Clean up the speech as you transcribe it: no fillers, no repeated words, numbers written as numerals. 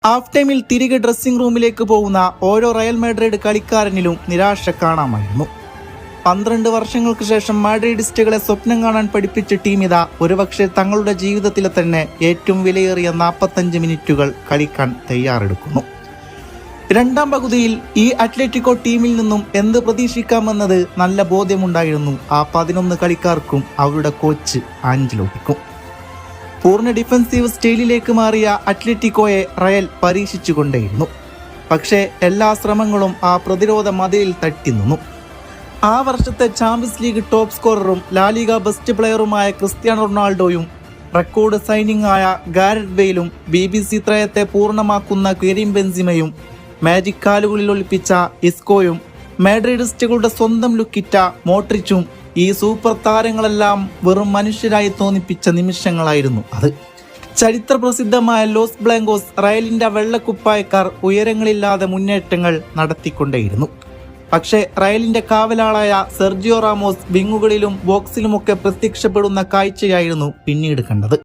Half ടൈമിൽ തിരികെ dressing റൂമിലേക്ക് പോകുന്ന ഓരോ റയൽ മാഡ്രിഡ് കളിക്കാരനിലും നിരാശ കാണാമായിരുന്നു. 12 വർഷങ്ങൾക്ക് ശേഷം മാഡ്രിഡിസ്റ്റുകളെ സ്വപ്നം കാണാൻ പഠിപ്പിച്ച ടീം ഇതാ ഒരുപക്ഷെ തങ്ങളുടെ ജീവിതത്തിലെ തന്നെ ഏറ്റവും വിലയേറിയ 45 മിനിറ്റുകൾ കളിക്കാൻ തയ്യാറെടുക്കുന്നു. രണ്ടാം പകുതിയിൽ ഈ അത്ലറ്റിക്കോ ടീമിൽ നിന്നും എന്ത് പ്രതീക്ഷിക്കാമെന്നത് നല്ല ബോധ്യമുണ്ടായിരുന്നു ആ 11 കളിക്കാർക്കും അവരുടെ കോച്ച് ആഞ്ചലോട്ടിക്കും. പൂർണ്ണ ഡിഫൻസീവ് സ്റ്റൈലിലേക്ക് മാറിയ അത്ലറ്റിക്കോയെ റയൽ പരീക്ഷിച്ചുകൊണ്ടേയിരുന്നു. പക്ഷേ എല്ലാ ശ്രമങ്ങളും ആ പ്രതിരോധ മതിലിൽ തട്ടി നിന്നു. ആ വർഷത്തെ ചാമ്പ്യൻസ് ലീഗ് ടോപ്പ് സ്കോററും ലാലിഗ ബെസ്റ്റ് പ്ലെയറുമായ ക്രിസ്ത്യാനോ റൊണാൾഡോയും റെക്കോർഡ് സൈനിങ് ആയ ഗാരറ്റ് ബെയിലും BBC ത്രയത്തെ പൂർണ്ണമാക്കുന്ന കരീം ബെൻസിമയും മാജിക് കാലുകളിൽ ഒളിപ്പിച്ച ഇസ്കോയും മാഡ്രിഡിസ്റ്റുകളുടെ സ്വന്തം ലുക്കിറ്റ മോട്രിച്ചും ഈ സൂപ്പർ താരങ്ങളെല്ലാം വെറും മനുഷ്യരായി തോന്നിപ്പിച്ച നിമിഷങ്ങളായിരുന്നു അത്. ചരിത്ര പ്രസിദ്ധമായ ലോസ് ബ്ലാങ്കോസ് റയലിന്റെ വെള്ളക്കുപ്പായക്കാർ ഉയരങ്ങളില്ലാതെ മുന്നേറ്റങ്ങൾ നടത്തിക്കൊണ്ടേയിരുന്നു. പക്ഷേ റയലിന്റെ കാവലാളായ സെർജിയോ റാമോസ് വിങ്ങുകളിലും ബോക്സിലുമൊക്കെ പ്രത്യക്ഷപ്പെടുന്ന കാഴ്ചയായിരുന്നു പിന്നീട് കണ്ടത്.